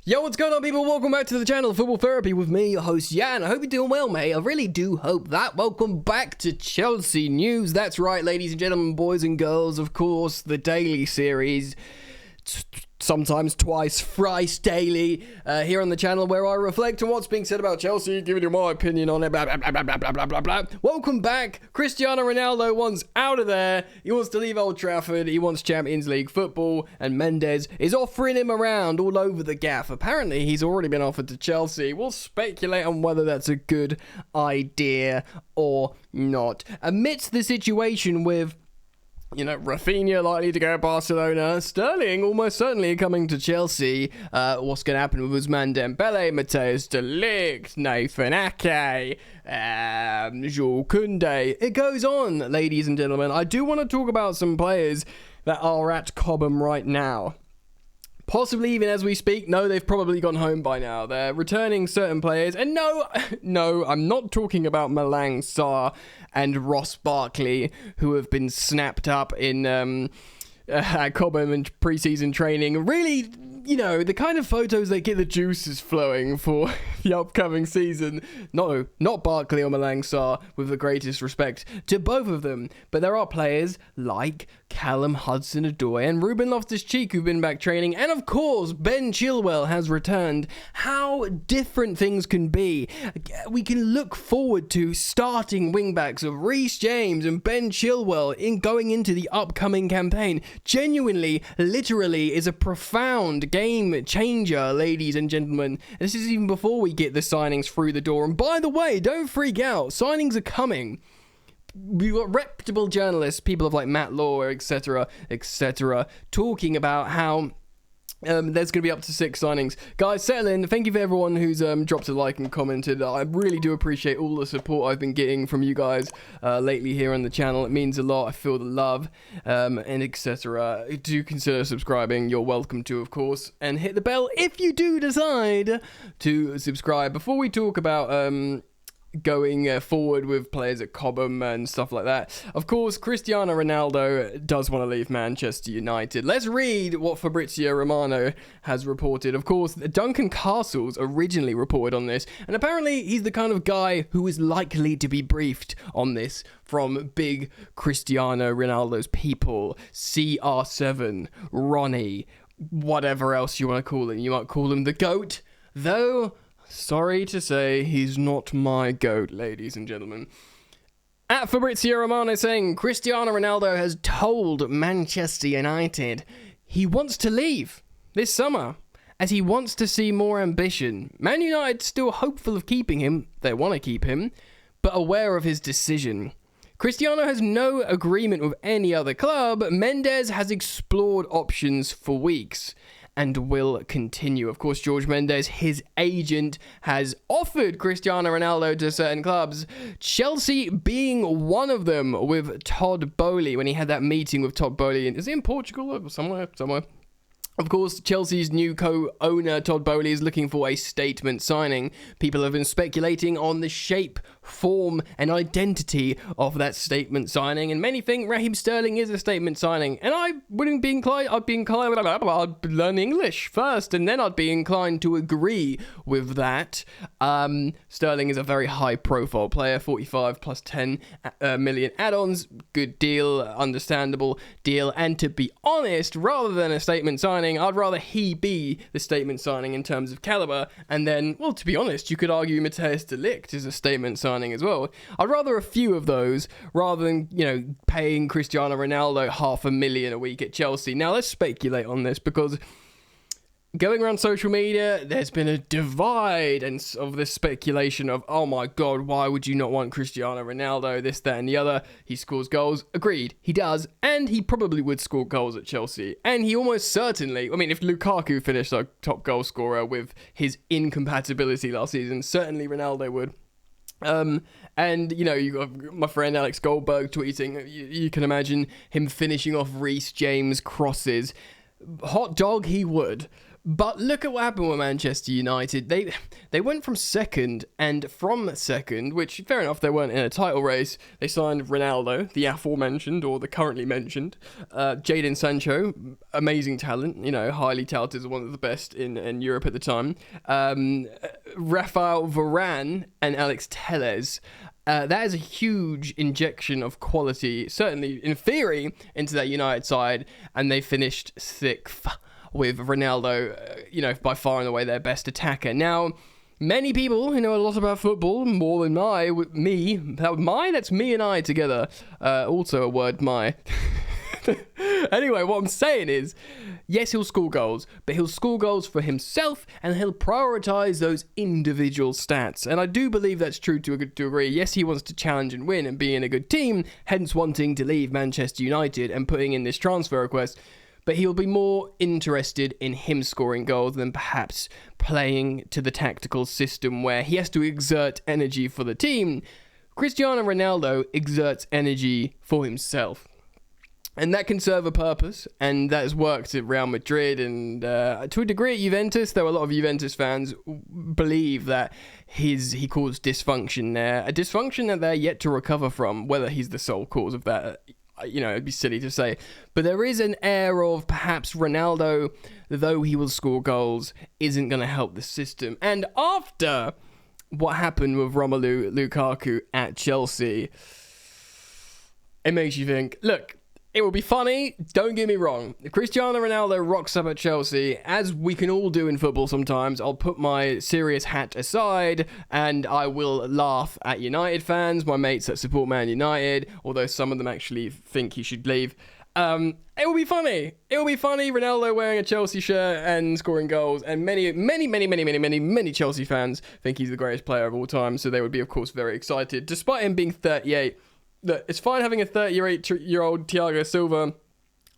Yo, what's going on, people? Welcome back to the channel, Football Therapy, with me, your host, Jan. I hope you're doing well, mate. I really do hope that. Welcome back to Chelsea News. That's right, ladies and gentlemen, boys and girls, of course, the daily series, sometimes twice, thrice daily, here on the channel, where I reflect on what's being said about Chelsea, giving you my opinion on it, blah, blah, blah, blah, blah, blah, blah, blah. Welcome back. Cristiano Ronaldo wants out of there. He wants to leave Old Trafford. He wants Champions League football, and Mendes is offering him around all over the gaff. Apparently, he's already been offered to Chelsea. We'll speculate on whether that's a good idea or not. Amidst the situation with Rafinha likely to go to Barcelona, Sterling almost certainly coming to Chelsea. What's going to happen with Ousmane Dembele, Matthias de Ligt, Nathan Ake, Jules Koundé? It goes on, ladies and gentlemen. I do want to talk about some players that are at Cobham right now. Possibly even as we speak. No, they've probably gone home by now. They're returning certain players. And no, I'm not talking about Malang Sarr and Ross Barkley, who have been snapped up in at Cobham and pre-season training. Really, the kind of photos that get the juices flowing for the upcoming season. No, not Barkley or Malang Sarr, with the greatest respect to both of them. But there are players like Callum Hudson-Odoi and Ruben Loftus-Cheek who've been back training, and of course Ben Chilwell has returned. How different things can be. We can look forward to starting wingbacks of Reece James and Ben Chilwell in going into the upcoming campaign. Genuinely, literally is a profound game changer, ladies and gentlemen. This is even before we get the signings through the door. And by the way, don't freak out, signings are coming. We've got reputable journalists, people of like Matt Law, etc., talking about how there's going to be up to 6 signings. Guys, settle in. Thank you for everyone who's dropped a like and commented. I really do appreciate all the support I've been getting from you guys lately here on the channel. It means a lot. I feel the love, and etc. Do consider subscribing. You're welcome to, of course. And hit the bell if you do decide to subscribe. Before we talk about going forward with players at Cobham and stuff like that, of course, Cristiano Ronaldo does want to leave Manchester United. Let's read what Fabrizio Romano has reported. Of course, Duncan Castles originally reported on this, and apparently he's the kind of guy who is likely to be briefed on this from big Cristiano Ronaldo's people, CR7, Ronnie, whatever else you want to call him. You might call him the GOAT, though sorry to say, he's not my GOAT, ladies and gentlemen. At Fabrizio Romano saying, Cristiano Ronaldo has told Manchester United he wants to leave this summer, as he wants to see more ambition. Man United still hopeful of keeping him. They want to keep him, but aware of his decision. Cristiano has no agreement with any other club. Mendes has explored options for weeks and will continue. Of course, Jorge Mendes, his agent, has offered Cristiano Ronaldo to certain clubs, Chelsea being one of them, with Todd Boehly, when he had that meeting with Todd Boehly. Is he in Portugal or somewhere? Of course, Chelsea's new co-owner, Todd Boehly, is looking for a statement signing. People have been speculating on the shape, form, and identity of that statement signing, and many think Raheem Sterling is a statement signing. And I'd learn English first, and then I'd be inclined to agree with that. Sterling is a very high-profile player, 45 plus 10 million add-ons, good deal, understandable deal, and to be honest, rather than a statement signing, I'd rather he be the statement signing in terms of caliber, and then, well, to be honest, you could argue Matthias de Ligt is a statement signing as well. I'd rather a few of those rather than, paying Cristiano Ronaldo $500,000 a week at Chelsea. Now, let's speculate on this, because going around social media, there's been a divide of this speculation of, oh my god, why would you not want Cristiano Ronaldo, this, that, and the other? He scores goals. Agreed, he does, and he probably would score goals at Chelsea. And he almost certainly, if Lukaku finished our top goal scorer with his incompatibility last season, certainly Ronaldo would. And you got my friend Alex Goldberg tweeting, you can imagine him finishing off Reece James crosses. Hot dog, he would. But look at what happened with Manchester United. They went from second, and from second, which fair enough, they weren't in a title race. They signed Ronaldo, the aforementioned or the currently mentioned, Jadon Sancho, amazing talent, highly touted as one of the best in Europe at the time. Rafael Varane and Alex Telles. That is a huge injection of quality, certainly in theory, into that United side, and they finished sixth with Ronaldo, by far and away their best attacker. Now, many people who know a lot about football, more than that's me and I together, also a word, my. Anyway, what I'm saying is, yes, he'll score goals, but he'll score goals for himself, and he'll prioritise those individual stats. And I do believe that's true to a good degree. Yes, he wants to challenge and win and be in a good team, hence wanting to leave Manchester United and putting in this transfer request. But he'll be more interested in him scoring goals than perhaps playing to the tactical system where he has to exert energy for the team. Cristiano Ronaldo exerts energy for himself. And that can serve a purpose, and that has worked at Real Madrid and to a degree at Juventus, though a lot of Juventus fans believe that he caused dysfunction there. A dysfunction that they're yet to recover from. Whether he's the sole cause of that, it'd be silly to say. But there is an air of perhaps Ronaldo, though he will score goals, isn't going to help the system. And after what happened with Romelu Lukaku at Chelsea, it makes you think, look, it will be funny, don't get me wrong. If Cristiano Ronaldo rocks up at Chelsea, as we can all do in football sometimes, I'll put my serious hat aside and I will laugh at United fans, my mates that support Man United, although some of them actually think he should leave. It will be funny. It will be funny, Ronaldo wearing a Chelsea shirt and scoring goals, and many Chelsea fans think he's the greatest player of all time, so they would be, of course, very excited, despite him being 38. Look, it's fine having a 38-year-old Thiago Silva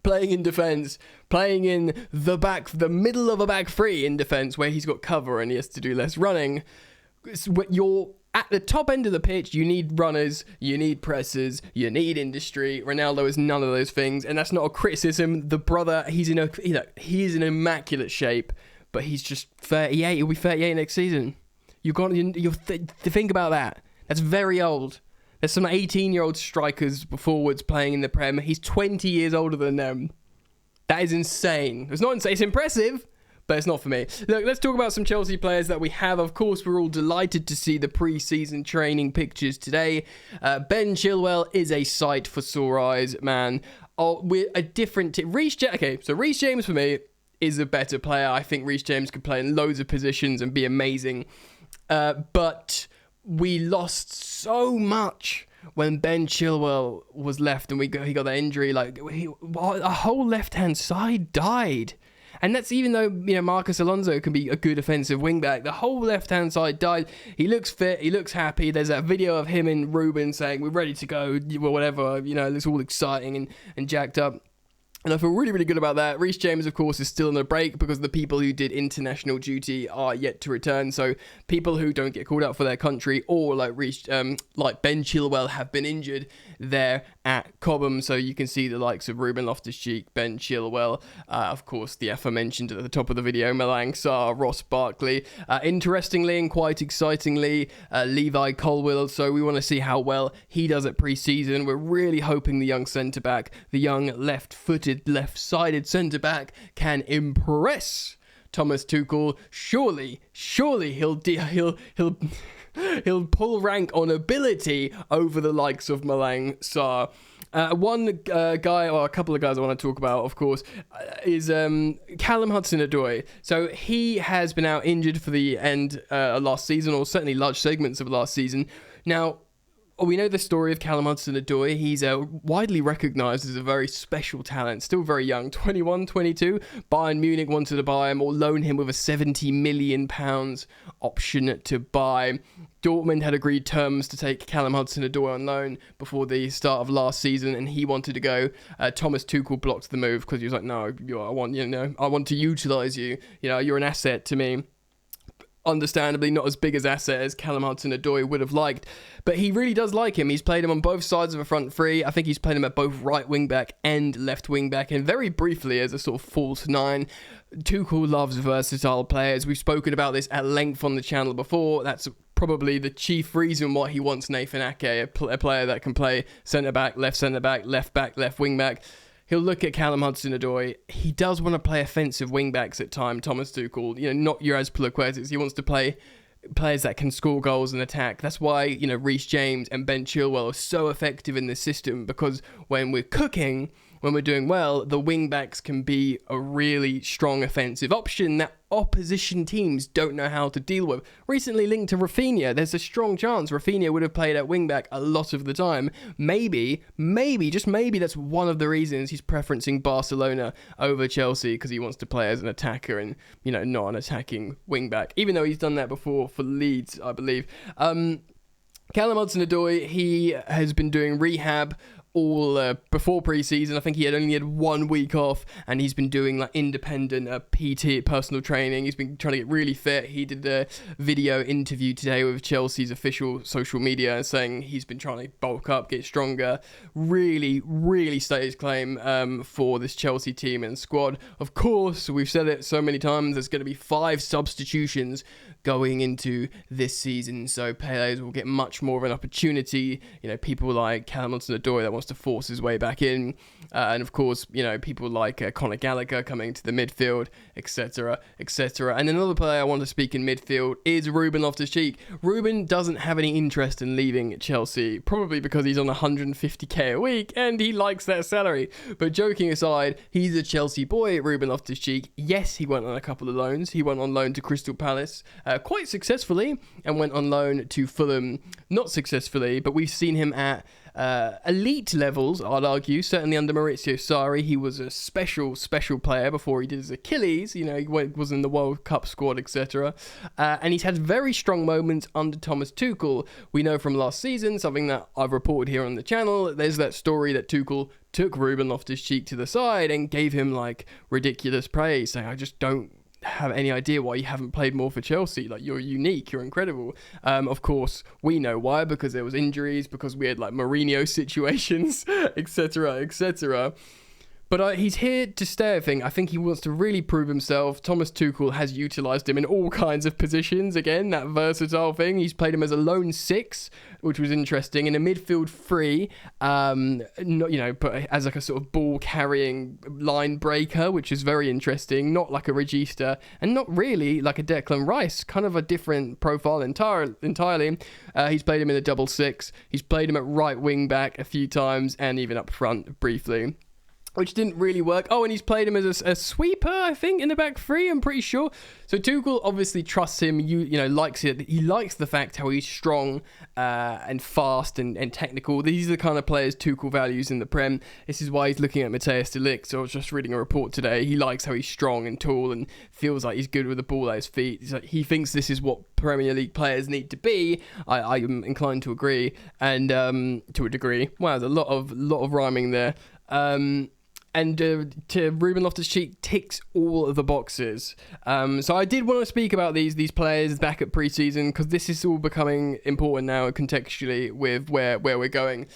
playing in defence, playing in the middle of a back three in defence where he's got cover and he has to do less running. You're at the top end of the pitch, you need runners, you need pressers, you need industry. Ronaldo is none of those things, and that's not a criticism. The brother, he's in immaculate shape, but he's just 38. He'll be 38 next season. You think about that. That's very old. There's some 18-year-old strikers, forwards playing in the Prem. He's 20 years older than them. That is insane. It's not insane. It's impressive, but it's not for me. Look, let's talk about some Chelsea players that we have. Of course, we're all delighted to see the pre-season training pictures today. Ben Chilwell is a sight for sore eyes, man. We're a different Reece James for me is a better player. I think Reece James could play in loads of positions and be amazing. But we lost so much when Ben Chilwell was left and he got that injury. Our whole left-hand side died. And that's even though, Marcus Alonso can be a good offensive wing-back. The whole left-hand side died. He looks fit. He looks happy. There's that video of him and Ruben saying, we're ready to go, or whatever. It looks all exciting and jacked up. And I feel really, really good about that. Reece James, of course, is still on a break because the people who did international duty are yet to return. So people who don't get called out for their country or like Ben Chilwell have been injured there at Cobham. So you can see the likes of Ruben Loftus-Cheek, Ben Chilwell, of course, the aforementioned at the top of the video, Malang Sarr, Ross Barkley. Interestingly and quite excitingly, Levi Colwill. So we want to see how well he does at pre-season. We're really hoping the young centre-back, the young left-footed, left-sided centre-back can impress Thomas Tuchel. Surely he'll pull rank on ability over the likes of Malang Sarr. One guy, or a couple of guys I want to talk about, of course, is Callum Hudson-Odoi. So he has been out injured for the end of last season, or certainly large segments of last season. Now, we know the story of Callum Hudson-Odoi. He's widely recognised as a very special talent, still very young, 21, 22. Bayern Munich wanted to buy him or loan him with a £70 million option to buy. Dortmund had agreed terms to take Callum Hudson-Odoi on loan before the start of last season, and he wanted to go. Thomas Tuchel blocked the move because he was like, "No, I want to utilise you. You're an asset to me." understandably not as big as asset as Callum Hudson-Odoi would have liked, but he really does like him. He's played him on both sides of a front three. I think he's played him at both right wing back and left wing back, and very briefly as a sort of false nine. Tuchel loves versatile players. We've spoken about this at length on the channel before. That's probably the chief reason why he wants Nathan Ake, a player that can play centre-back, left wing back. He'll look at Callum Hudson-Odoi. He does want to play offensive wing-backs at time, Thomas Tuchel. Not your Azpilicuetas. He wants to play players that can score goals and attack. That's why, Reece James and Ben Chilwell are so effective in this system, because when we're cooking, when we're doing well, the wing-backs can be a really strong offensive option that opposition teams don't know how to deal with. Recently linked to Rafinha, there's a strong chance Rafinha would have played at wing-back a lot of the time. Maybe, just maybe that's one of the reasons he's preferencing Barcelona over Chelsea, because he wants to play as an attacker and, not an attacking wing-back, even though he's done that before for Leeds, I believe. Callum Hudson-Odoi, he has been doing rehab all before pre-season. I think he only had 1 week off, and he's been doing like independent PT personal training. He's been trying to get really fit. He did a video interview today with Chelsea's official social media saying he's been trying to bulk up, get stronger, really state his claim for this Chelsea team and squad. Of course, we've said it so many times, there's going to be 5 substitutions going into this season, so players will get much more of an opportunity. People like Callum Hudson-Odoi that wants to force his way back in, and of course, people like Conor Gallagher coming to the midfield, etc. And another player I want to speak in midfield is Ruben Loftus-Cheek. Ruben doesn't have any interest in leaving Chelsea, probably because he's on 150k a week and he likes that salary. But joking aside, he's a Chelsea boy, Ruben Loftus-Cheek. Yes, he went on a couple of loans. He went on loan to Crystal Palace quite successfully, and went on loan to Fulham not successfully, but we've seen him at elite levels, I'd argue. Certainly under Maurizio Sarri, he was a special player before he did his Achilles. He was in the World Cup squad, etc. And he's had very strong moments under Thomas Tuchel. We know from last season, something that I've reported here on the channel, there's that story that Tuchel took Ruben Loftus-Cheek to the side and gave him like ridiculous praise, saying, I just don't have any idea why you haven't played more for Chelsea. Like, you're unique, you're incredible. Of course, we know why, because there was injuries, because we had like Mourinho situations, etc. But he's here to stay, I think he wants to really prove himself. Thomas Tuchel has utilised him in all kinds of positions. Again, that versatile thing. He's played him as a lone 6, which was interesting, in a midfield 3, but as like a sort of ball-carrying line breaker, which is very interesting. Not like a Regista, and not really like a Declan Rice. Kind of a different profile entirely. He's played him in a double 6. He's played him at right wing back a few times, and even up front briefly, which didn't really work. Oh, and he's played him as a sweeper, I think, in the back 3, I'm pretty sure. So Tuchel obviously trusts him, likes it. He likes the fact how he's strong and fast and technical. These are the kind of players Tuchel values in the Prem. This is why he's looking at Matthias de Ligt. So I was just reading a report today. He likes how he's strong and tall and feels like he's good with the ball at his feet. He thinks this is what Premier League players need to be. I am inclined to agree, and to a degree. Wow, there's a lot of rhyming there. And to Ruben Loftus-Cheek ticks all of the boxes. So I did want to speak about these players back at pre-season, because this is all becoming important now contextually with where we're going.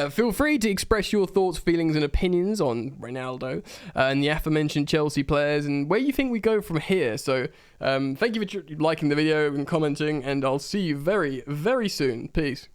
Feel free to express your thoughts, feelings and opinions on Ronaldo and the aforementioned Chelsea players, and where you think we go from here. So thank you for liking the video and commenting, and I'll see you very, very soon. Peace.